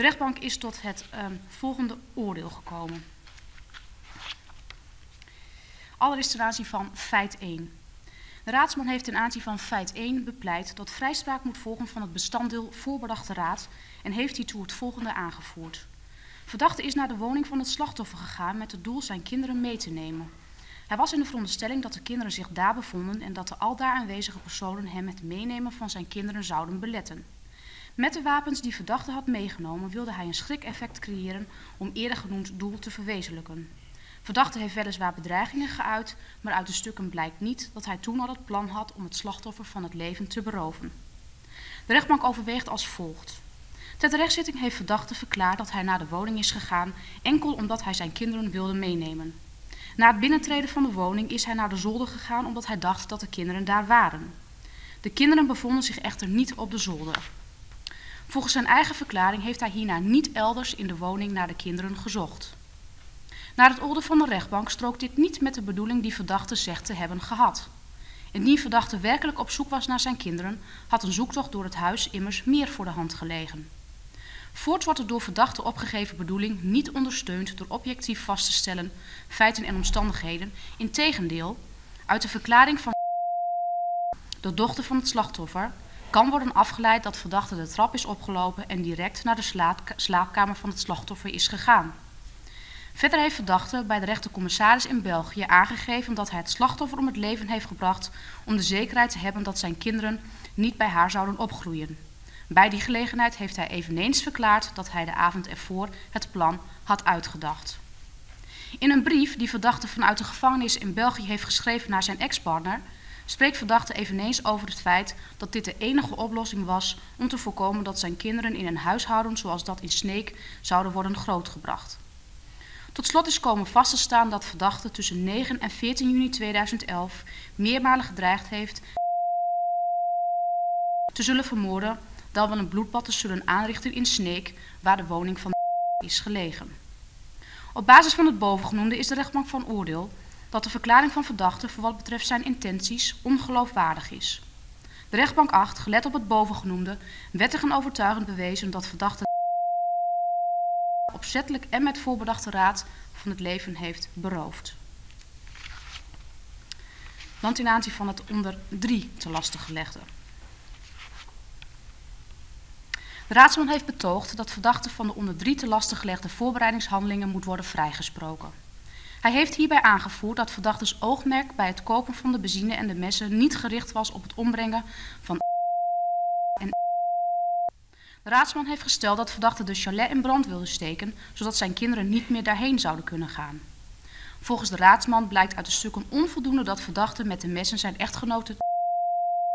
De rechtbank is tot het volgende oordeel gekomen. Allereerst ten aanzien van feit 1. De raadsman heeft ten aanzien van feit 1 bepleit dat vrijspraak moet volgen van het bestanddeel voorbedachte raad en heeft hiertoe het volgende aangevoerd. Verdachte is naar de woning van het slachtoffer gegaan met het doel zijn kinderen mee te nemen. Hij was in de veronderstelling dat de kinderen zich daar bevonden en dat de aldaar aanwezige personen hem het meenemen van zijn kinderen zouden beletten. Met de wapens die verdachte had meegenomen wilde hij een schrikeffect creëren om eerder genoemd doel te verwezenlijken. Verdachte heeft weliswaar bedreigingen geuit, maar uit de stukken blijkt niet dat hij toen al het plan had om het slachtoffer van het leven te beroven. De rechtbank overweegt als volgt. Ter terechtzitting heeft verdachte verklaard dat hij naar de woning is gegaan enkel omdat hij zijn kinderen wilde meenemen. Na het binnentreden van de woning is hij naar de zolder gegaan omdat hij dacht dat de kinderen daar waren. De kinderen bevonden zich echter niet op de zolder. Volgens zijn eigen verklaring heeft hij hierna niet elders in de woning naar de kinderen gezocht. Naar het oordeel van de rechtbank strookt dit niet met de bedoeling die verdachte zegt te hebben gehad. Indien verdachte werkelijk op zoek was naar zijn kinderen, had een zoektocht door het huis immers meer voor de hand gelegen. Voorts wordt de door verdachte opgegeven bedoeling niet ondersteund door objectief vast te stellen feiten en omstandigheden. Integendeel, uit de verklaring van de dochter van het slachtoffer kan worden afgeleid dat verdachte de trap is opgelopen en direct naar de slaapkamer van het slachtoffer is gegaan. Verder heeft verdachte bij de rechtercommissaris in België aangegeven dat hij het slachtoffer om het leven heeft gebracht om de zekerheid te hebben dat zijn kinderen niet bij haar zouden opgroeien. Bij die gelegenheid heeft hij eveneens verklaard dat hij de avond ervoor het plan had uitgedacht. In een brief die verdachte vanuit de gevangenis in België heeft geschreven naar zijn ex-partner, spreekt verdachte eveneens over het feit dat dit de enige oplossing was om te voorkomen dat zijn kinderen in een huishouden zoals dat in Sneek zouden worden grootgebracht. Tot slot is komen vast te staan dat verdachte tussen 9 en 14 juni 2011 meermalen gedreigd heeft te zullen vermoorden, dan wel een bloedbad te zullen aanrichten in Sneek, waar de woning van is gelegen. Op basis van het bovengenoemde is de rechtbank van oordeel dat de verklaring van verdachte voor wat betreft zijn intenties ongeloofwaardig is. De rechtbank acht, gelet op het bovengenoemde, wettig en overtuigend bewezen dat verdachte opzettelijk en met voorbedachte raad van het leven heeft beroofd. Dan ten aanzien van het onder 3 te lastig gelegde. De raadsman heeft betoogd dat verdachte van de onder 3 te lastig gelegde voorbereidingshandelingen moet worden vrijgesproken. Hij heeft hierbij aangevoerd dat verdachtes oogmerk bij het kopen van de benzine en de messen niet gericht was op het ombrengen van en. De raadsman heeft gesteld dat verdachte de chalet in brand wilde steken, zodat zijn kinderen niet meer daarheen zouden kunnen gaan. Volgens de raadsman blijkt uit de stukken onvoldoende dat verdachte met de messen zijn echtgenote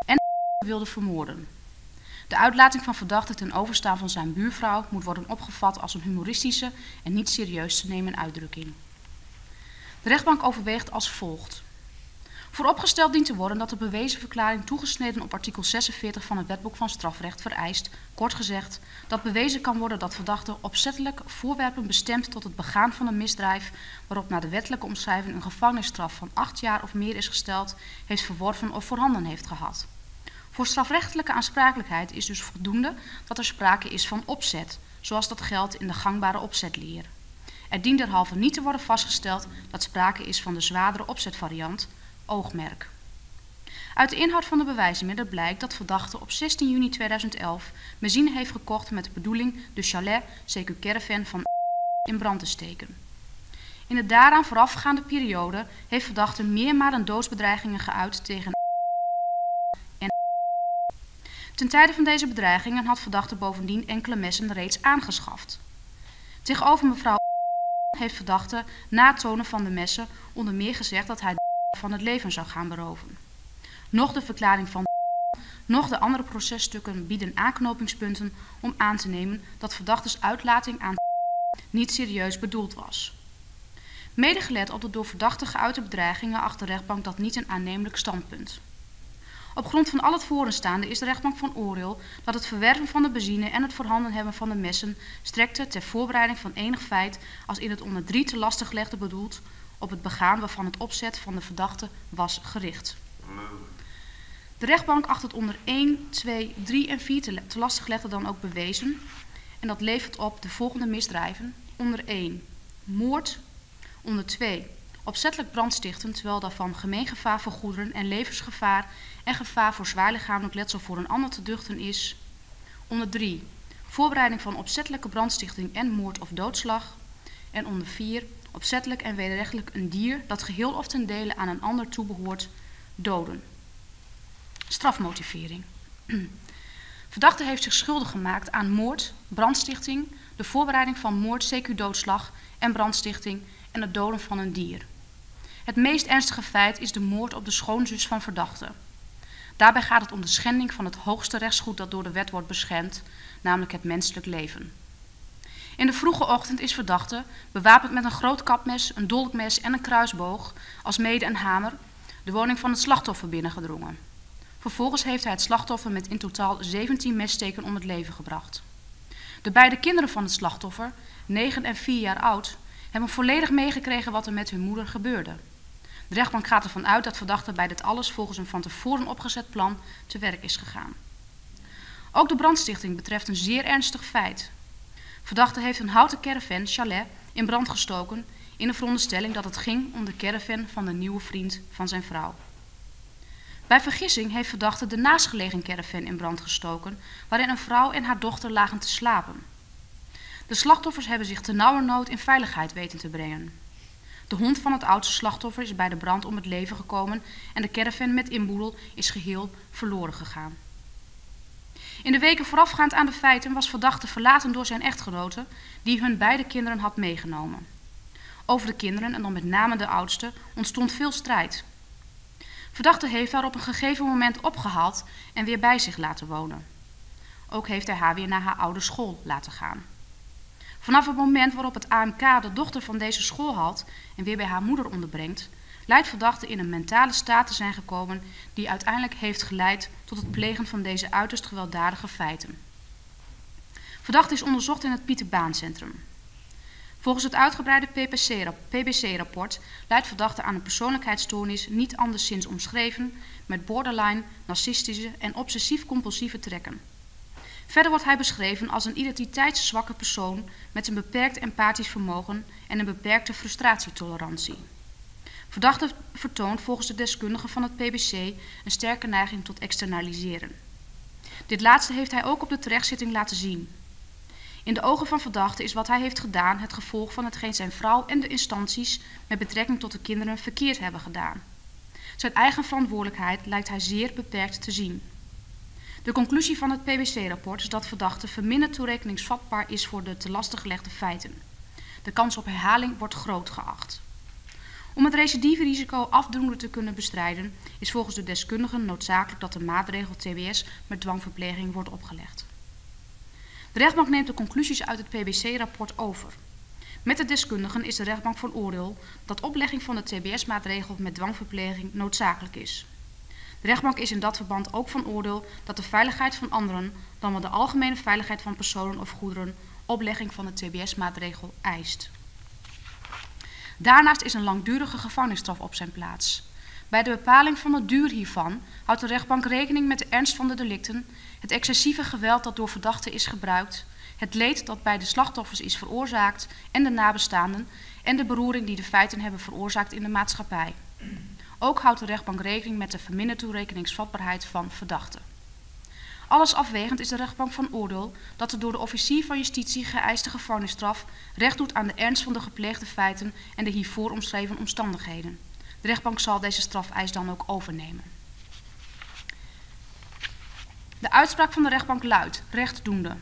en wilde vermoorden. De uitlating van verdachte ten overstaan van zijn buurvrouw moet worden opgevat als een humoristische en niet serieus te nemen uitdrukking. De rechtbank overweegt als volgt. Vooropgesteld dient te worden dat de bewezen verklaring toegesneden op artikel 46 van het Wetboek van Strafrecht vereist, kort gezegd, dat bewezen kan worden dat verdachte opzettelijk voorwerpen bestemd tot het begaan van een misdrijf, waarop naar de wettelijke omschrijving een gevangenisstraf van 8 jaar of meer is gesteld, heeft verworven of voorhanden heeft gehad. Voor strafrechtelijke aansprakelijkheid is dus voldoende dat er sprake is van opzet, zoals dat geldt in de gangbare opzetleer. Er dient derhalve niet te worden vastgesteld dat sprake is van de zwaardere opzetvariant, oogmerk. Uit de inhoud van de bewijsmiddelen blijkt dat verdachte op 16 juni 2011 benzine heeft gekocht met de bedoeling de chalet CQ Caravan van in brand te steken. In de daaraan voorafgaande periode heeft verdachte meermalen doodsbedreigingen geuit tegen en. Ten tijde van deze bedreigingen had verdachte bovendien enkele messen reeds aangeschaft. Tegenover mevrouw heeft verdachte na het tonen van de messen onder meer gezegd dat hij van het leven zou gaan beroven. Nog de verklaring van nog de andere processtukken bieden aanknopingspunten om aan te nemen dat verdachtes uitlating aan niet serieus bedoeld was. Mede gelet op de door verdachte geuite bedreigingen acht de rechtbank dat niet een aannemelijk standpunt. Op grond van al het voorenstaande is de rechtbank van oordeel dat het verwerven van de benzine en het voorhanden hebben van de messen strekte ter voorbereiding van enig feit als in het onder 3 te lastig gelegde bedoeld op het begaan waarvan het opzet van de verdachte was gericht. De rechtbank acht het onder 1, 2, 3 en 4 te lastig gelegde dan ook bewezen En dat levert op de volgende misdrijven. Onder 1, moord. Onder 2, opzettelijk brandstichten, terwijl daarvan gemeen gevaar voor goederen en levensgevaar en gevaar voor zwaar lichamelijk letsel voor een ander te duchten is. Onder 3, voorbereiding van opzettelijke brandstichting en moord of doodslag. En onder 4, opzettelijk en wederrechtelijk een dier dat geheel of ten dele aan een ander toebehoort, doden. Strafmotivering. Verdachte heeft zich schuldig gemaakt aan moord, brandstichting, de voorbereiding van moord, CQ doodslag en brandstichting en het doden van een dier. Het meest ernstige feit is de moord op de schoonzus van verdachte. Daarbij gaat het om de schending van het hoogste rechtsgoed dat door de wet wordt beschermd, namelijk het menselijk leven. In de vroege ochtend is verdachte, bewapend met een groot kapmes, een dolkmes en een kruisboog, alsmede een hamer, de woning van het slachtoffer binnengedrongen. Vervolgens heeft hij het slachtoffer met in totaal 17 messteken om het leven gebracht. De beide kinderen van het slachtoffer, 9 en 4 jaar oud, hebben volledig meegekregen wat er met hun moeder gebeurde. De rechtbank gaat ervan uit dat verdachte bij dit alles volgens een van tevoren opgezet plan te werk is gegaan. Ook de brandstichting betreft een zeer ernstig feit. Verdachte heeft een houten caravan, chalet, in brand gestoken in de veronderstelling dat het ging om de caravan van de nieuwe vriend van zijn vrouw. Bij vergissing heeft verdachte de naastgelegen caravan in brand gestoken, waarin een vrouw en haar dochter lagen te slapen. De slachtoffers hebben zich ternauwernood in veiligheid weten te brengen. De hond van het oudste slachtoffer is bij de brand om het leven gekomen en de caravan met inboedel is geheel verloren gegaan. In de weken voorafgaand aan de feiten was verdachte verlaten door zijn echtgenote, die hun beide kinderen had meegenomen. Over de kinderen, en dan met name de oudste, ontstond veel strijd. Verdachte heeft haar op een gegeven moment opgehaald en weer bij zich laten wonen. Ook heeft hij haar weer naar haar oude school laten gaan. Vanaf het moment waarop het AMK de dochter van deze school haalt en weer bij haar moeder onderbrengt, lijkt verdachte in een mentale staat te zijn gekomen die uiteindelijk heeft geleid tot het plegen van deze uiterst gewelddadige feiten. Verdachte is onderzocht in het Pieter Baan Centrum. Volgens het uitgebreide PBC-rapport leidt verdachte aan een persoonlijkheidsstoornis niet anderszins omschreven met borderline, narcistische en obsessief-compulsieve trekken. Verder wordt hij beschreven als een identiteitszwakke persoon met een beperkt empathisch vermogen en een beperkte frustratietolerantie. Verdachte vertoont volgens de deskundigen van het PBC een sterke neiging tot externaliseren. Dit laatste heeft hij ook op de terechtzitting laten zien. In de ogen van verdachte is wat hij heeft gedaan het gevolg van hetgeen zijn vrouw en de instanties met betrekking tot de kinderen verkeerd hebben gedaan. Zijn eigen verantwoordelijkheid lijkt hij zeer beperkt te zien. De conclusie van het PBC-rapport is dat verdachte verminderd toerekeningsvatbaar is voor de te lastig gelegde feiten. De kans op herhaling wordt groot geacht. Om het recidiverisico afdoende te kunnen bestrijden, is volgens de deskundigen noodzakelijk dat de maatregel TBS met dwangverpleging wordt opgelegd. De rechtbank neemt de conclusies uit het PBC-rapport over. Met de deskundigen is de rechtbank van oordeel dat oplegging van de TBS-maatregel met dwangverpleging noodzakelijk is. De rechtbank is in dat verband ook van oordeel dat de veiligheid van anderen, dan wel de algemene veiligheid van personen of goederen, oplegging van de TBS-maatregel eist. Daarnaast is een langdurige gevangenisstraf op zijn plaats. Bij de bepaling van de duur hiervan houdt de rechtbank rekening met de ernst van de delicten, het excessieve geweld dat door verdachten is gebruikt, het leed dat bij de slachtoffers is veroorzaakt en de nabestaanden en de beroering die de feiten hebben veroorzaakt in de maatschappij. Ook houdt de rechtbank rekening met de verminderde toerekeningsvatbaarheid van verdachten. Alles afwegend is de rechtbank van oordeel dat de door de officier van justitie geëiste gevangenisstraf recht doet aan de ernst van de gepleegde feiten en de hiervoor omschreven omstandigheden. De rechtbank zal deze strafeis dan ook overnemen. De uitspraak van de rechtbank luidt, rechtdoende.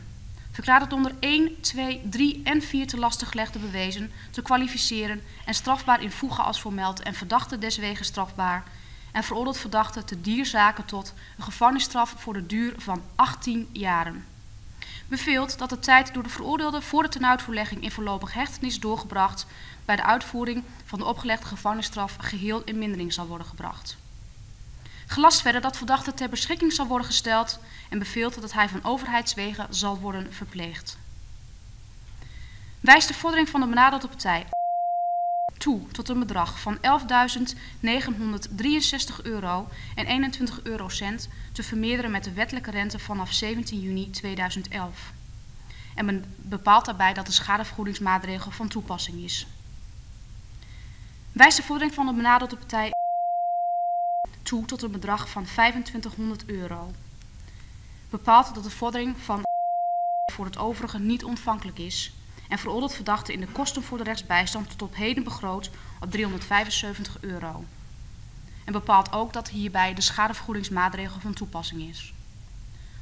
Verklaart het onder 1, 2, 3 en 4 te lastig gelegde bewezen, te kwalificeren en strafbaar in voege als vermeld en verdachte deswege strafbaar en veroordeelt verdachte te dierzaken tot een gevangenisstraf voor de duur van 18 jaren. Beveelt dat de tijd door de veroordeelde voor de tenuitvoerlegging in voorlopig hechtenis doorgebracht bij de uitvoering van de opgelegde gevangenisstraf geheel in mindering zal worden gebracht. Gelast verder dat verdachte ter beschikking zal worden gesteld en beveelt dat hij van overheidswege zal worden verpleegd. Wijst de vordering van de benadeelde partij toe tot een bedrag van €11.963 en 21 eurocent te vermeerderen met de wettelijke rente vanaf 17 juni 2011. en bepaalt daarbij dat de schadevergoedingsmaatregel van toepassing is. Wijst de vordering van de benadeelde partij toe tot een bedrag van €2500. Bepaalt dat de vordering van voor het overige niet ontvankelijk is en veroordeelt verdachte in de kosten voor de rechtsbijstand tot op heden begroot op €375. En bepaalt ook dat hierbij de schadevergoedingsmaatregel van toepassing is.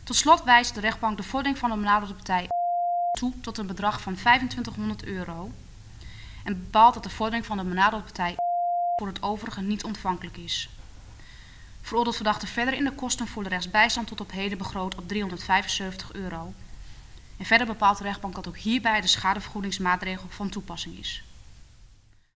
Tot slot wijst de rechtbank de vordering van de benadeelde partij toe tot een bedrag van €2500 en bepaalt dat de vordering van de benadeelde partij voor het overige niet ontvankelijk is. Veroordeelt verdachte verder in de kosten voor de rechtsbijstand tot op heden begroot op €375. En verder bepaalt de rechtbank dat ook hierbij de schadevergoedingsmaatregel van toepassing is.